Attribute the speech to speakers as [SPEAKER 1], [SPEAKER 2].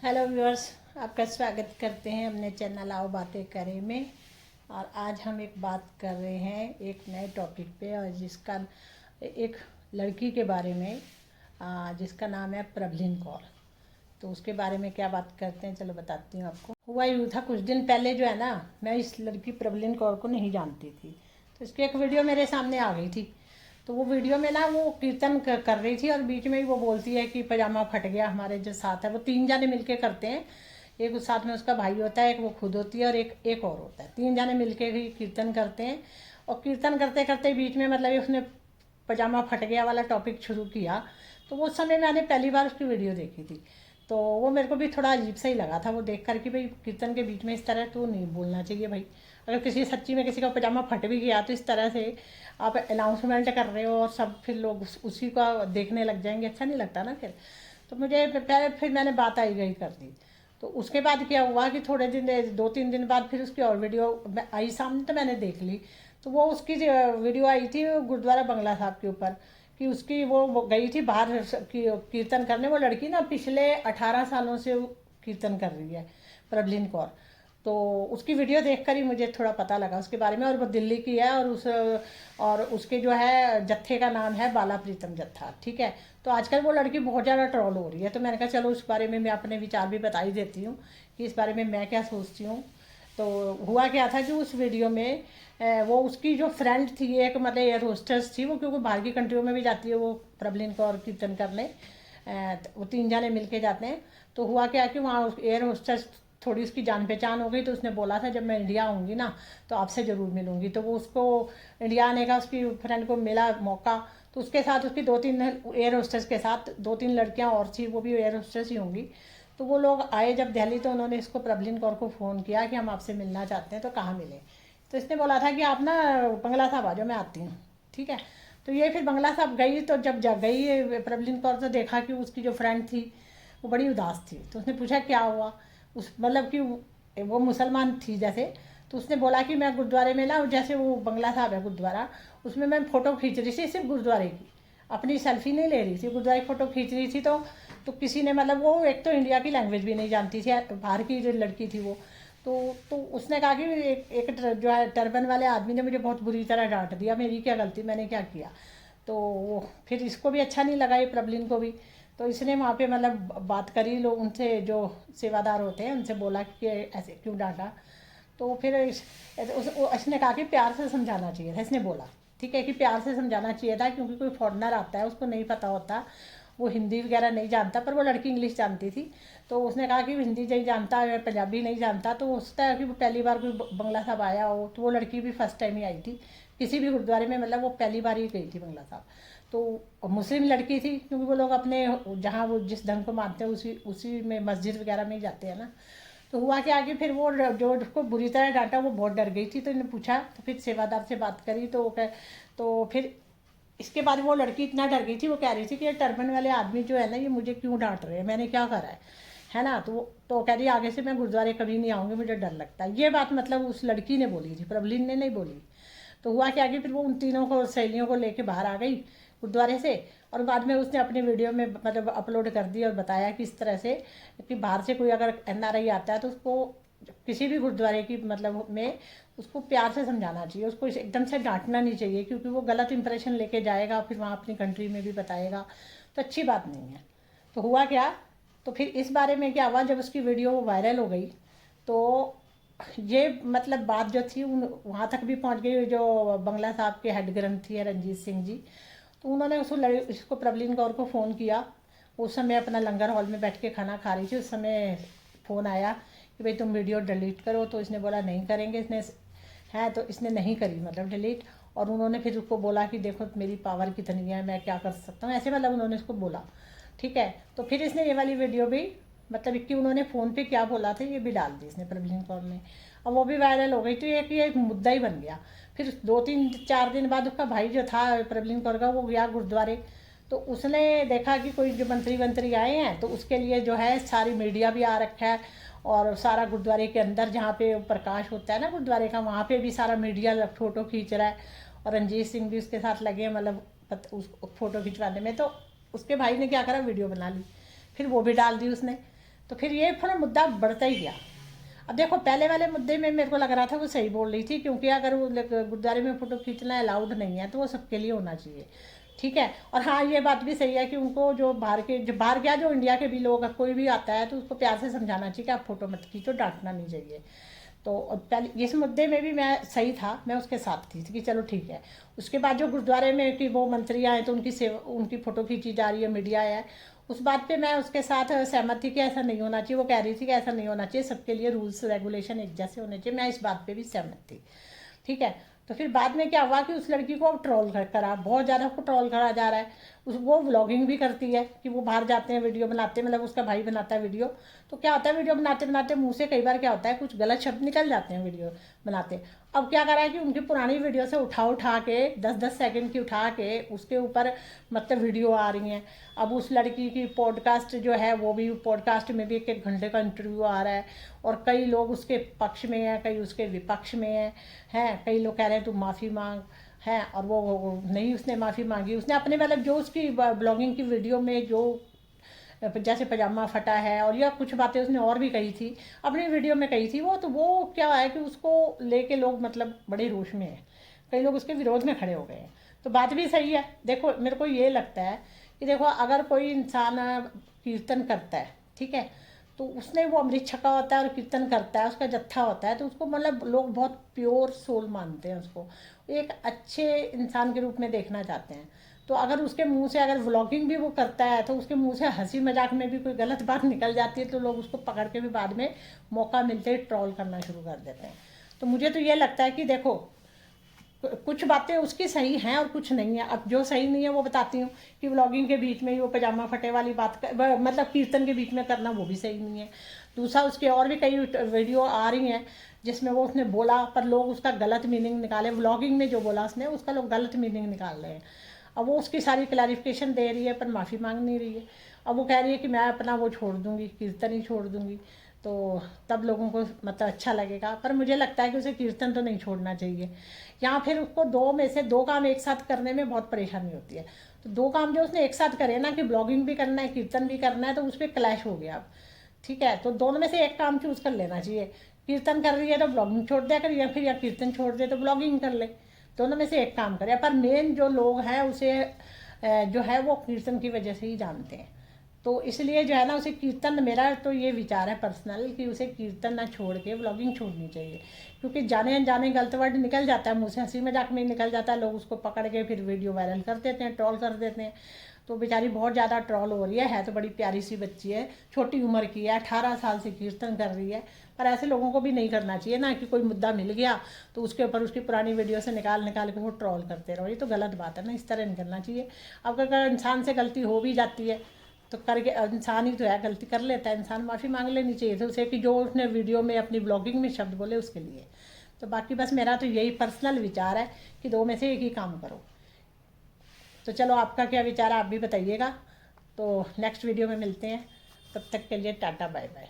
[SPEAKER 1] Hello viewers, आपका स्वागत करते हैं अपने चैनल आओ बातें करें में। और आज हम एक बात कर रहे हैं एक नए टॉपिक पे, और जिसका एक लड़की के बारे में जिसका नाम है प्रभलिन कौर। तो उसके बारे में क्या बात करते हैं, चलो बताती हूँ आपको। हुआ यूँ था, कुछ दिन पहले जो है ना, मैं इस लड़की प्रभलिन कौर को नहीं जानती थी। तो इसकी एक वीडियो मेरे सामने आ गई थी। तो वो वीडियो में ना वो कीर्तन कर रही थी, और बीच में ही वो बोलती है कि पजामा फट गया। हमारे जो साथ है वो 3 जने मिलके करते हैं, एक उस साथ में उसका भाई होता है, एक वो खुद होती है, और एक और होता है। 3 जने मिलके ही कीर्तन करते हैं। और कीर्तन करते करते बीच में मतलब उसने पजामा फट गया वाला टॉपिक शुरू किया। तो वो समय मैंने पहली बार उसकी वीडियो देखी थी। तो वो मेरे को भी थोड़ा अजीब सा ही लगा था वो देख कर कि भाई कीर्तन के बीच में इस तरह तो नहीं बोलना चाहिए भाई। अगर किसी सच्ची में किसी का पजामा फट भी गया तो इस तरह से आप अनाउंसमेंट कर रहे हो और सब फिर लोग उसी का देखने लग जाएंगे, अच्छा नहीं लगता ना फिर। तो मुझे पहले फिर मैंने बात आई गई कर दी। तो उसके बाद क्या हुआ कि थोड़े दिन 2-3 दिन बाद फिर उसकी और वीडियो आई सामने, तो मैंने देख ली। तो वो उसकी वीडियो आई थी गुरुद्वारा बंगला साहब के ऊपर, कि उसकी वो गई थी बाहर कीर्तन करने। वो लड़की ना पिछले 18 सालों से कीर्तन कर रही है, प्रभलिन कौर। तो उसकी वीडियो देखकर ही मुझे थोड़ा पता लगा उसके बारे में। और वो दिल्ली की है, और उसके जो है जत्थे का नाम है बाला प्रीतम जत्था, ठीक है। तो आजकल वो लड़की बहुत ज़्यादा ट्रोल हो रही है। तो मैंने कहा चलो उस बारे में मैं अपने विचार भी बता ही देती हूँ कि इस बारे में मैं क्या सोचती हूँ। तो हुआ क्या था कि उस वीडियो में वो उसकी जो फ्रेंड थी, एक मतलब एयर होस्टेस थी वो, क्योंकि बाहर की कंट्रियों में भी जाती है वो प्रभलिन कौर कीर्तन करने। वो 3 जने मिलके जाते हैं। तो हुआ क्या कि वहाँ एयर होस्टेस थोड़ी उसकी जान पहचान हो गई। तो उसने बोला था जब मैं इंडिया आऊँगी ना तो आपसे ज़रूर मिलूँगी। तो वो उसको इंडिया आने का उसकी फ्रेंड को मिला मौका। तो उसके साथ उसकी 2-3 एयर होस्टेस के साथ 2-3 लड़कियाँ और थी, वो भी एयर होस्टेस ही होंगी। तो वो लोग आए जब दिल्ली, तो उन्होंने इसको प्रभलिन कौर को फ़ोन किया कि हम आपसे मिलना चाहते हैं, तो कहाँ मिले। तो इसने बोला था कि आप ना बंगला साहब आ जाओ, मैं आती हूँ, ठीक है। तो ये फिर बंगला साहब गई। तो जब गई प्रभलिन कौर, तो देखा कि उसकी जो फ्रेंड थी वो बड़ी उदास थी। तो उसने पूछा क्या हुआ। उस मतलब कि वो मुसलमान थी जैसे। तो उसने बोला कि मैं गुरुद्वारे में ना, जैसे वो बंगला साहब है गुरुद्वारा, उसमें मैं फ़ोटो खींच रही थी सिर्फ गुरुद्वारे की, अपनी सेल्फी नहीं ले रही थी, गुरुद्वारे की फ़ोटो खींच रही थी। तो किसी ने मतलब, वो एक तो इंडिया की लैंग्वेज भी नहीं जानती थी, बाहर की जो लड़की थी वो। तो उसने कहा कि एक जो है टर्बन वाले आदमी ने मुझे बहुत बुरी तरह डांट दिया, मेरी क्या गलती, मैंने क्या किया। तो फिर इसको भी अच्छा नहीं लगा, ये प्रभलिन को भी। तो इसने वहाँ पे मतलब बात करी, लोग उनसे जो सेवादार होते हैं उनसे बोला कि ऐसे क्यों डांटा। तो फिर उसने कहा कि प्यार से समझाना चाहिए था, इसने बोला, ठीक है, कि प्यार से समझाना चाहिए था, क्योंकि कोई फॉरनर आता है उसको नहीं पता होता, वो हिंदी वगैरह नहीं जानता। पर वो लड़की इंग्लिश जानती थी। तो उसने कहा कि हिंदी नहीं जानता, पंजाबी नहीं जानता। तो उसका है कि वो पहली बार कोई बंगला साहब आया हो। तो वो लड़की भी फर्स्ट टाइम ही आई थी किसी भी गुरुद्वारे में, मतलब वो पहली बार ही गई थी बंगला साहब। तो मुस्लिम लड़की थी, क्योंकि वो लोग अपने जहाँ वो जिस धर्म को मानते हैं उसी उसी में मस्जिद वगैरह में ही जाते हैं ना। तो हुआ कि आगे फिर वो जो उसको बुरी तरह डांटा, वो बहुत डर गई थी। तो इन्हें पूछा, तो फिर सेवादार से बात करी। तो फिर इसके बाद वो लड़की इतना डर गई थी, वो कह रही थी कि ये टर्बन वाले आदमी जो है ना, ये मुझे क्यों डांट रहे हैं, मैंने क्या करा है ना। तो कह रही आगे से मैं गुरुद्वारे कभी नहीं आऊँगी, मुझे डर लगता है। ये बात मतलब उस लड़की ने बोली थी, प्रभलिन ने नहीं बोली। तो हुआ कि आगे फिर वो उन तीनों को सहेलियों को लेके बाहर आ गई गुरुद्वारे से। और बाद में उसने अपनी वीडियो में मतलब अपलोड कर दी और बताया कि इस तरह से कि बाहर से कोई अगर एनआरआई आता है तो उसको किसी भी गुरुद्वारे की मतलब में उसको प्यार से समझाना चाहिए, उसको एकदम से डांटना नहीं चाहिए, क्योंकि वो गलत इंप्रेशन लेके जाएगा, फिर वहाँ अपनी कंट्री में भी बताएगा, तो अच्छी बात नहीं है। तो हुआ क्या, तो फिर इस बारे में क्या हुआ, जब उसकी वीडियो वायरल हो गई, तो ये मतलब बात जो थी वहाँ तक भी पहुँच गई। जो बंगला साहब के हेड ग्रंथी है रंजीत सिंह जी, तो उन्होंने उसको प्रभलिन कौर को फ़ोन किया। उस समय अपना लंगर हॉल में बैठ के खाना खा रही थी, उस समय फ़ोन आया कि भाई तुम वीडियो डिलीट करो। तो इसने बोला नहीं करेंगे। इसने है तो इसने नहीं करी मतलब डिलीट। और उन्होंने फिर उसको बोला कि देखो मेरी पावर कितनी है, मैं क्या कर सकता हूँ, ऐसे मतलब उन्होंने उसको बोला, ठीक है। तो फिर इसने ये वाली वीडियो भी मतलब कि उन्होंने फ़ोन पे क्या बोला था ये भी डाल दी इसने, प्रभलिन कौर ने। और वो भी वायरल हो गई। तो ये एक मुद्दा ही बन गया। फिर 2-3-4 दिन बाद उसका भाई जो था प्रभलिन कौर का, वो गया गुरुद्वारे। तो उसने देखा कि कोई जो मंत्री आए हैं, तो उसके लिए जो है सारी मीडिया भी आ रखा है। और सारा गुरुद्वारे के अंदर जहाँ पे प्रकाश होता है ना गुरुद्वारे का, वहाँ पे भी सारा मीडिया फ़ोटो खींच रहा है। और रंजीत सिंह भी उसके साथ लगे हैं, मतलब उस फ़ोटो खिंचवाने में। तो उसके भाई ने क्या करा, वीडियो बना ली, फिर वो भी डाल दी उसने। तो फिर ये फिर मुद्दा बढ़ता ही गया। अब देखो पहले वाले मुद्दे में मेरे को लग रहा था वो सही बोल रही थी, क्योंकि अगर वो गुरुद्वारे में फ़ोटो खींचना अलाउड नहीं है तो वो सबके लिए होना चाहिए, ठीक है। और हाँ ये बात भी सही है कि उनको जो बाहर क्या जो इंडिया के भी लोग कोई भी आता है तो उसको प्यार से समझाना चाहिए कि आप फ़ोटो मत खींचो, डांटना नहीं चाहिए। तो पहले इस मुद्दे में भी मैं सही था, मैं उसके साथ थी कि चलो ठीक है। उसके बाद जो गुरुद्वारे में कि वो मंत्री आए तो उनकी फ़ोटो खींची जा रही है, मीडिया है, उस बात पे मैं उसके साथ सहमत थी कि ऐसा नहीं होना चाहिए। वो कह रही थी कि ऐसा नहीं होना चाहिए, सबके लिए रूल्स रेगुलेशन एक जैसे होने चाहिए, मैं इस बात पे भी सहमत थी, ठीक है। तो फिर बाद में क्या हुआ कि उस लड़की को अब ट्रोल करा, बहुत ज़्यादा उसको ट्रोल करा जा रहा है। वो व्लॉगिंग भी करती है कि वो बाहर जाते हैं वीडियो बनाते हैं, मतलब उसका भाई बनाता है वीडियो। तो क्या होता है वीडियो बनाते बनाते मुंह से कई बार क्या होता है कुछ गलत शब्द निकल जाते हैं वीडियो बनाते। अब क्या करा है कि उनकी पुरानी वीडियो से उठा के 10-10 सेकंड की उठा के उसके ऊपर मतलब वीडियो आ रही हैं। अब उस लड़की की पॉडकास्ट जो है वो भी पॉडकास्ट में भी 1-1 घंटे का इंटरव्यू आ रहा है, और कई लोग उसके पक्ष में हैं, कई उसके विपक्ष में हैं। कई लोग कह रहे हैं तू माफ़ी मांग है, और वो नहीं, उसने माफ़ी मांगी। उसने अपने मतलब जो उसकी ब्लॉगिंग की वीडियो में जो जैसे पजामा फटा है और या कुछ बातें उसने और भी कही थी, अपनी वीडियो में कही थी वो, तो वो क्या है कि उसको लेके लोग मतलब बड़े रोष में हैं, कई लोग उसके विरोध में खड़े हो गए हैं। तो बात भी सही है। देखो मेरे को ये लगता है कि देखो अगर कोई इंसान कीर्तन करता है, ठीक है, तो उसने वो अमृत छका होता है और कीर्तन करता है, उसका जत्था होता है, तो उसको मतलब लोग बहुत प्योर सोल मानते हैं, उसको एक अच्छे इंसान के रूप में देखना चाहते हैं। तो अगर उसके मुंह से अगर व्लॉगिंग भी वो करता है तो उसके मुंह से हंसी मजाक में भी कोई गलत बात निकल जाती है तो लोग उसको पकड़ के भी बाद में मौका मिलते ही ट्रोल करना शुरू कर देते हैं। तो मुझे तो ये लगता है कि देखो कुछ बातें उसकी सही हैं और कुछ नहीं है। अब जो सही नहीं है वो बताती हूँ कि व्लॉगिंग के बीच में ही वो पजामा फटे वाली बात मतलब कीर्तन के बीच में करना वो भी सही नहीं है। दूसरा उसके और भी कई वीडियो आ रही हैं जिसमें वो उसने बोला पर लोग उसका गलत मीनिंग निकाले, व्लॉगिंग में जो बोला उसने उसका लोग गलत मीनिंग निकाल रहे हैं। अब वो उसकी सारी क्लैरिफिकेशन दे रही है पर माफ़ी मांग नहीं रही है। अब वो कह रही है कि मैं अपना वो छोड़ दूँगी, कीर्तन ही छोड़ दूँगी, तो तब लोगों को मतलब अच्छा लगेगा। पर मुझे लगता है कि उसे कीर्तन तो नहीं छोड़ना चाहिए, या फिर उसको दो में से दो काम एक साथ करने में बहुत परेशानी होती है। तो दो काम जो उसने एक साथ करे ना कि ब्लॉगिंग भी करना है कीर्तन भी करना है, तो उस पर क्लैश हो गया अब, ठीक है। तो दोनों में से एक काम चूज़ कर लेना चाहिए। कीर्तन कर रही है तो ब्लॉगिंग छोड़ दिया कर, या फिर या कीर्तन छोड़ दे तो ब्लॉगिंग कर ले, दोनों में से एक काम करे। पर मेन जो लोग हैं उसे जो है वो कीर्तन की वजह से ही जानते हैं। तो इसलिए जो है ना उसे कीर्तन, मेरा तो ये विचार है पर्सनल कि उसे कीर्तन ना छोड़ के व्लॉगिंग छोड़नी चाहिए। क्योंकि जाने अनजाने गलत वर्ड निकल जाता है मुँह से, हंसी मजाक में निकल जाता है, लोग उसको पकड़ के फिर वीडियो वायरल कर देते हैं, ट्रोल कर देते हैं। तो बेचारी बहुत ज़्यादा ट्रोल हो रही है तो बड़ी प्यारी सी बच्ची है, छोटी उम्र की है, 18 साल से कीर्तन कर रही है। पर ऐसे लोगों को भी नहीं करना चाहिए ना कि कोई मुद्दा मिल गया तो उसके ऊपर उसकी पुरानी वीडियो से निकाल निकाल के वो ट्रोल करते रहो, ये तो गलत बात है ना, इस तरह नहीं करना चाहिए। अब अगर इंसान से गलती हो भी जाती है तो करके, इंसान ही तो है, गलती कर लेता है इंसान, माफ़ी मांग लेनी चाहिए तो उसे कि जो उसने वीडियो में अपनी ब्लॉगिंग में शब्द बोले उसके लिए। तो बाकी बस मेरा तो यही पर्सनल विचार है कि दो में से एक ही काम करो। तो चलो आपका क्या विचार है आप भी बताइएगा। तो नेक्स्ट वीडियो में मिलते हैं, तब तक के लिए टाटा बाय बाय।